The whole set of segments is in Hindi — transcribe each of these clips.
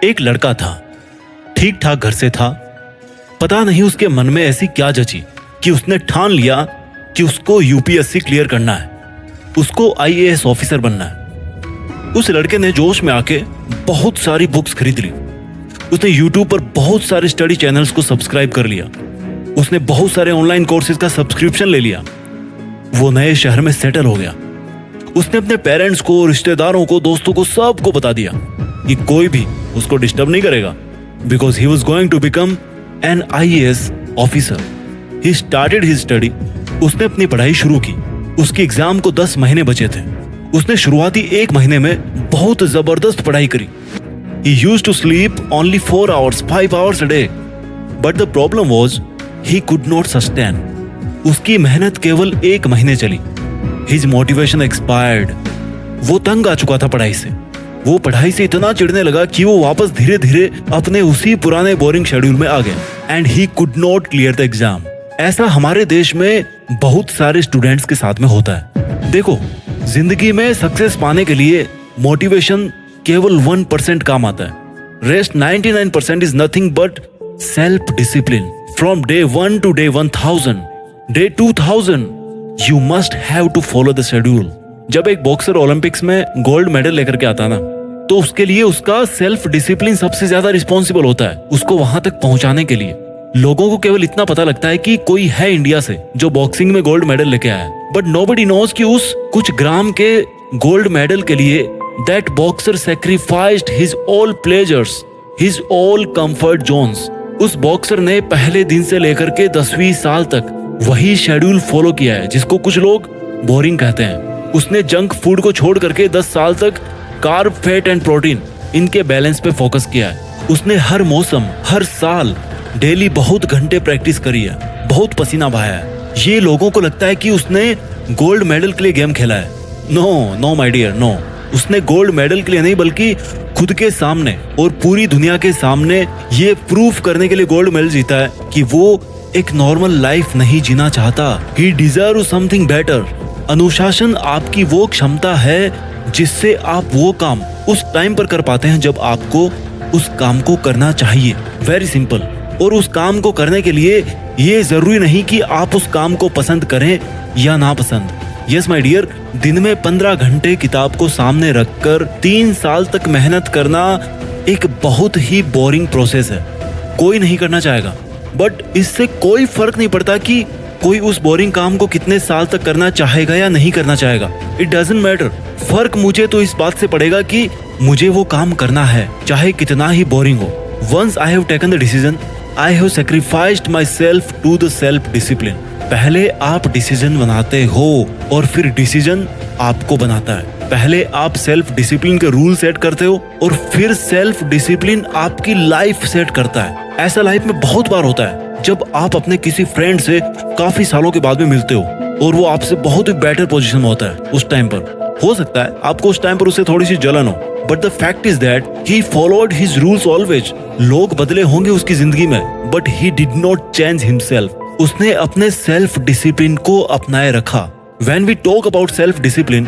एक लड़का था, ठीक ठाक घर से था। पता नहीं उसके मन में ऐसी क्या जची कि उसने ठान लिया कि उसको यूपीएससी क्लियर करना है, उसको आईएएस ऑफिसर बनना है। उस लड़के ने जोश में आके बहुत सारी बुक्स खरीद ली। उसने यूट्यूब पर बहुत सारे स्टडी चैनल्स को सब्सक्राइब कर लिया। उसने बहुत सारे ऑनलाइन कोर्सेज का सब्सक्रिप्शन ले लिया। वो नए शहर में सेटल हो गया। उसने अपने पेरेंट्स को, रिश्तेदारों को, दोस्तों को, सबको बता दिया कि कोई भी उसको डिस्टर्ब नहीं करेगा, because he was going to become an IAS officer. He started his study. उसने अपनी पढ़ाई शुरू की। उसके एग्जाम को 10 महीने बचे थे। उसने शुरुआती 1 महीने में बहुत जबरदस्त पढ़ाई करी। He used to sleep only 4 hours, 5 hours a day. But the problem was, he could not sustain. उसकी मेहनत केवल 1 महीने चली। His motivation expired. वो तंग आ चुका था पढ़ाई से। वो पढ़ाई से इतना चिढ़ने लगा कि वो वापस धीरे धीरे अपने उसी पुराने बोरिंग शेड्यूल में आ गया। And he could not clear the exam. ऐसा हमारे देश में बहुत सारे स्टूडेंट्स के साथ में होता है। देखो, जिंदगी में सक्सेस पाने के लिए मोटिवेशन केवल 1% काम आता है। Rest 99% is nothing but self discipline. From day 1 to day 1000, day 2000 you must have to follow the schedule. जब एक बॉक्सर ओलंपिक्स में गोल्ड मेडल लेकर के आता ना, तो उसके लिए उसका सेल्फ डिसिप्लिन सबसे ज्यादा रिस्पॉन्सिबल होता है उसको वहां तक पहुंचाने के लिए। लोगों को केवल इतना पता लगता है कि कोई है इंडिया से जो बॉक्सिंग में गोल्ड मेडल लेके आया है, बट नोबडी नोज कि उस कुछ ग्राम के गोल्ड मेडल के लिए that boxer sacrificed his all pleasures, his all comfort zones. उस बॉक्सर ने पहले दिन से लेकर के 10वीं साल तक वही शेड्यूल फॉलो किया है जिसको कुछ लोग बोरिंग कहते हैं। उसने जंक फूड को छोड़ करके 10 साल तक कार्ब, फैट एंड प्रोटीन इनके बैलेंस पे फोकस किया है। उसने हर मौसम, हर साल डेली बहुत घंटे प्रैक्टिस करी है, बहुत पसीना बहाया है। ये लोगों को लगता है कि उसने गोल्ड मेडल के लिए गेम खेला है। No my dear, no. उसने गोल्ड मेडल के लिए नहीं, बल्कि खुद के सामने और पूरी दुनिया के सामने ये प्रूफ करने के लिए गोल्ड मेडल जीता है कि वो एक नॉर्मल लाइफ नहीं जीना चाहता। He deserve something better. अनुशासन आपकी वो क्षमता है जिससे आप वो काम उस टाइम पर कर पाते हैं जब आपको उस काम को करना चाहिए। Very simple. और उस काम को करने के लिए ये जरूरी नहीं कि आप उस काम को पसंद करें या ना पसंद। यस माय डियर, दिन में 15 घंटे किताब को सामने रखकर 3 साल तक मेहनत करना एक बहुत ही बोरिंग प्रोसेस है। कोई नहीं करना चाहेगा, बट इससे कोई फर्क नहीं पड़ता कि कोई उस बोरिंग काम को कितने साल तक करना चाहेगा या नहीं करना चाहेगा। It doesn't matter. फर्क मुझे तो इस बात से पड़ेगा कि मुझे वो काम करना है, चाहे कितना ही बोरिंग हो। Once I have taken the decision, I have sacrificed my self to the self discipline. पहले आप डिसीजन बनाते हो और फिर डिसीजन आपको बनाता है। पहले आप सेल्फ डिसिप्लिन के रूल सेट करते हो और फिर सेल्फ डिसिप्लिन आपकी लाइफ सेट करता है। ऐसा लाइफ में बहुत बार होता है जब आप अपने किसी फ्रेंड से काफी सालों के बाद में मिलते हो और वो आपसे बहुत ही बेटर पोजीशन में होता है। उस टाइम पर हो सकता है आपको उस टाइम पर उससे थोड़ी सी जलन हो, but the fact is that he followed his rules always. लोग बदले होंगे उसकी जिंदगी में, but he did not change himself. उसने अपने सेल्फ डिसिप्लिन को अपनाए रखा। When we talk about self discipline,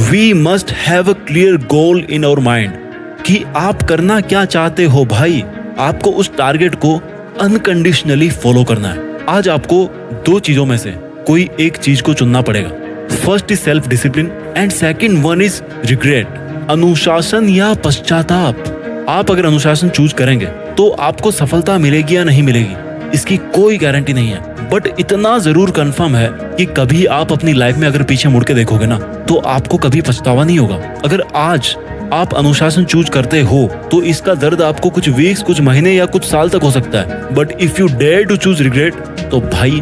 we must have a clear goal in our mind कि आप करना क्या चाहते हो भाई। आपको उस टारगेट को अनकंडीशनली फॉलो करना है। आज आपको 2 चीजों में से कोई एक चीज को चुनना पड़ेगा। First is self discipline and second one is regret, अनुशासन या पश्चाताप। आप अगर अनुशासन चूज करेंगे तो आपको सफलता मिलेगी या नहीं मिलेगी इसकी कोई गारंटी नहीं है, बट इतना जरूर कंफर्म है कि कभी आप अपनी लाइफ में अगर पीछे मुड़ के देखोगे ना, तो आपको कभी पछतावा नहीं होगा। अगर आज आप अनुशासन चूज करते हो तो इसका दर्द आपको कुछ वीक्स, कुछ महीने या कुछ साल तक हो सकता है, but if you dare to choose regret तो भाई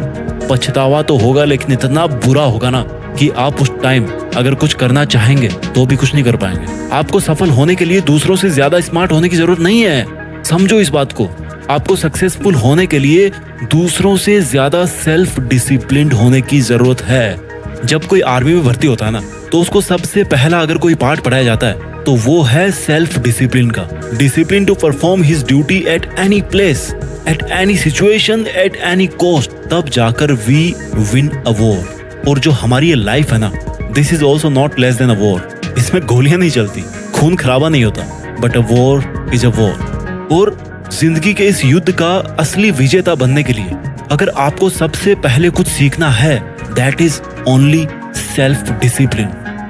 पछतावा तो होगा, लेकिन इतना बुरा होगा ना कि आप उस टाइम अगर कुछ करना चाहेंगे तो भी कुछ नहीं कर पाएंगे। आपको सफल होने के लिए दूसरों से ज्यादा स्मार्ट होने की जरूरत नहीं है। समझो इस बात को। आपको सक्सेसफुल होने के लिए दूसरों से ज्यादा सेल्फ डिसिप्लिन्ड होने की जरूरत है। जब कोई आर्मी में भर्ती होता है ना, तो उसको सबसे पहला अगर कोई पार्ट पढ़ाया जाता है तो वो है सेल्फ डिसिप्लिन का। Discipline to perform his duty at any place, at any situation, at any cost. तब जाकर वी विन अ वॉर। और जो हमारी ये लाइफ है ना, this is also not less than a war. इसमें गोलियां नहीं चलती, खून खराबा नहीं होता, but a war is a war. और जिंदगी के इस युद्ध का असली विजेता बनने के लिए अगर आपको सबसे पहले कुछ सीखना है, that is only self discipline.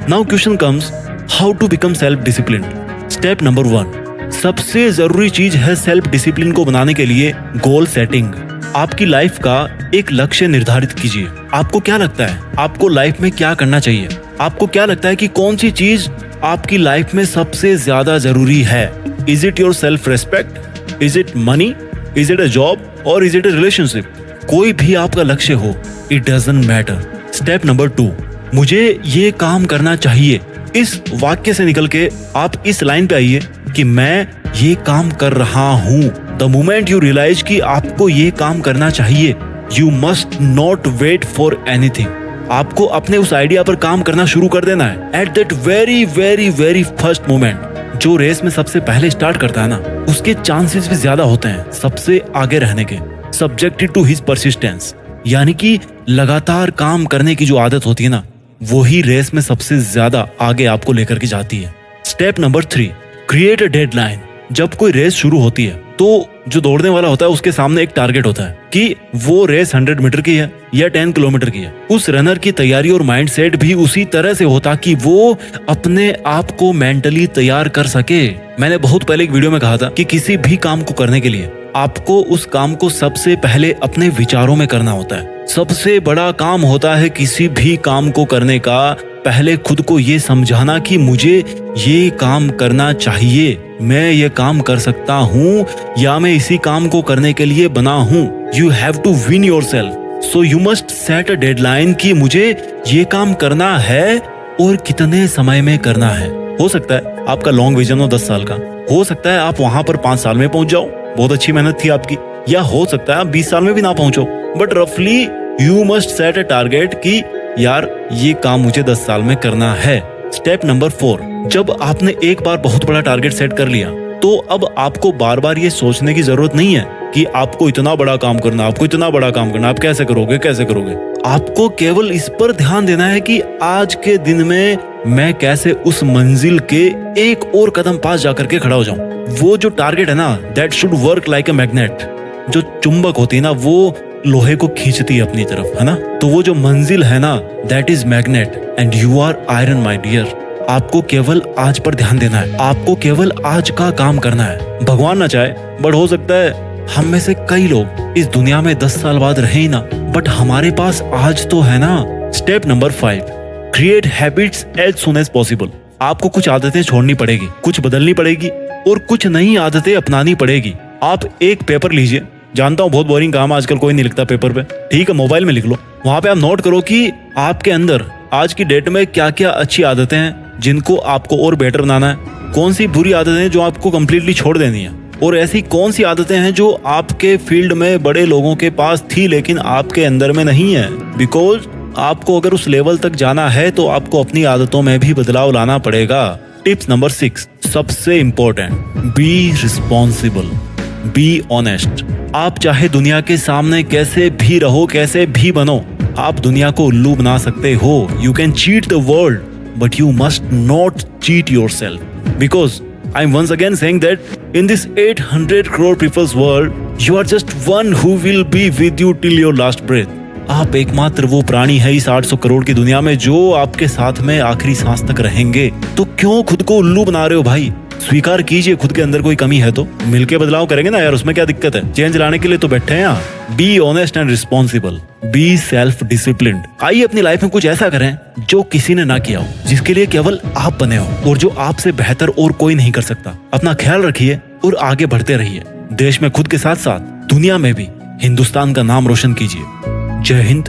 Now question comes, how to become self discipline. Step number 1, सबसे जरूरी चीज है सेल्फ डिसिप्लिन को बनाने के लिए गोल सेटिंग। आपकी लाइफ का एक लक्ष्य निर्धारित कीजिए। आपको क्या लगता है आपको लाइफ में क्या करना चाहिए? आपको क्या लगता है कि कौन सी चीज आपकी लाइफ में सबसे ज्यादा जरूरी है? Is it your self respect? Is it money? Is it a job? और इज इट अ रिलेशनशिप? कोई भी आपका लक्ष्य हो, it doesn't matter. Step number 2, मुझे ये काम करना चाहिए। इस वाक्य से निकल के आप इस लाइन पे आइए कि मैं ये काम कर रहा हूं। द मोमेंट यू रियलाइज कि आपको ये काम करना चाहिए, you must not wait for anything. आपको अपने उस आइडिया पर काम करना शुरू कर देना है at that very very very first moment. जो रेस में सबसे पहले स्टार्ट करता है ना, उसके चांसेस भी ज्यादा होते हैं सबसे आगे रहने के, सब्जेक्टेड टू हिज परसिस्टेंस। यानी कि लगातार काम करने की जो आदत होती है ना, वही रेस में सबसे ज्यादा आगे आपको लेकर के जाती है। Step number 3, create a deadline. जब कोई रेस शुरू होती है तो जो दौड़ने वाला होता है उसके सामने एक टारगेट होता है कि वो रेस 100 मीटर की है या 10 किलोमीटर की है। उस रनर की तैयारी और माइंडसेट भी उसी तरह से होता कि वो अपने आप को मेंटली तैयार कर सके। मैंने बहुत पहले एक वीडियो में कहा था कि किसी भी काम को करने के लिए आपको उस काम को सबसे पहले अपने विचारों में करना होता है। सबसे बड़ा काम होता है किसी भी काम को करने का पहले खुद को ये समझाना कि मुझे ये काम करना चाहिए, मैं ये काम कर सकता हूँ या मैं इसी काम को करने के लिए बना हूँ। You have to win yourself, so you must set a deadline कि मुझे ये काम करना है और कितने समय में करना है। हो सकता है आपका लॉन्ग विजन हो 10 साल का, हो सकता है आप वहां पर 5 साल में पहुंच जाओ, बहुत अच्छी मेहनत थी आपकी, या हो सकता है आप 20 साल में भी ना पहुंचो, बट रफली you must set a target कि यार ये काम मुझे 10 साल में करना है। स्टेप नंबर 4, जब आपने एक बार बहुत बड़ा टारगेट सेट कर लिया तो अब आपको बार बार ये सोचने की जरूरत नहीं है कि आपको इतना बड़ा काम करना, आपको इतना बड़ा काम करना, आप कैसे करोगे कैसे करोगे। आपको केवल इस पर ध्यान देना है कि आज के दिन में मैं कैसे उस मंजिल के एक और कदम पास जाकर के खड़ा हो जाऊं। वो जो टारगेट है ना, that should work like a magnet. जो चुंबक होती है ना, वो लोहे को खींचती है अपनी तरफ, है ना। तो वो जो मंजिल है ना, that is magnet and you are iron my dear. आपको केवल आज पर ध्यान देना है, आपको केवल आज का काम करना है। भगवान ना चाहे, बट हो सकता है हम में से कई लोग इस दुनिया में 10 साल बाद रहे ही ना, बट हमारे पास आज तो है ना। Step number 5, create habits as soon as possible. आपको कुछ आदतें छोड़नी पड़ेगी, कुछ बदलनी पड़ेगी और कुछ नई आदतें अपनानी पड़ेगी। आप एक पेपर लीजिए, जानता हूँ बहुत बोरिंग काम, आजकल कोई नहीं लिखता पेपर पे, ठीक है मोबाइल में लिख लो। वहां पे आप नोट करो कि आपके अंदर आज की डेट में क्या क्या अच्छी आदतें हैं जिनको आपको और बेटर बनाना है, कौन सी बुरी आदतें हैं जो आपको कम्प्लीटली छोड़ देनी है, और ऐसी कौन सी आदतें हैं जो आपके फील्ड में बड़े लोगों के पास थी लेकिन आपके अंदर में नहीं है। बिकॉज आपको अगर उस लेवल तक जाना है तो आपको अपनी आदतों में भी बदलाव लाना पड़ेगा। टिप्स नंबर 6, सबसे important, be responsible, be honest. आप चाहे दुनिया के सामने कैसे भी रहो, कैसे भी बनो, आप दुनिया को उल्लू बना सकते हो। You can cheat the world but you must not cheat yourself, because I'm once again saying that in this 800 crore people's world, you are just one who will be with you till your last breath. आप एकमात्र वो प्राणी है इस 800 करोड़ की दुनिया में जो आपके साथ में आखिरी सांस तक रहेंगे। तो क्यों खुद को उल्लू बना रहे हो भाई? स्वीकार कीजिए खुद के अंदर कोई कमी है तो मिलके बदलाव करेंगे ना यार, उसमें क्या दिक्कत है? चेंज लाने के लिए तो बैठे हैं यहाँ। Be honest and responsible, be self disciplined. आइए अपनी लाइफ में कुछ ऐसा करें जो किसी ने ना किया हो, जिसके लिए केवल आप बने हो और जो आपसे बेहतर और कोई नहीं कर सकता। अपना ख्याल रखिए और आगे बढ़ते रहिए। देश में खुद के साथ साथ दुनिया में भी हिंदुस्तान का नाम रोशन कीजिए। जय हिंद,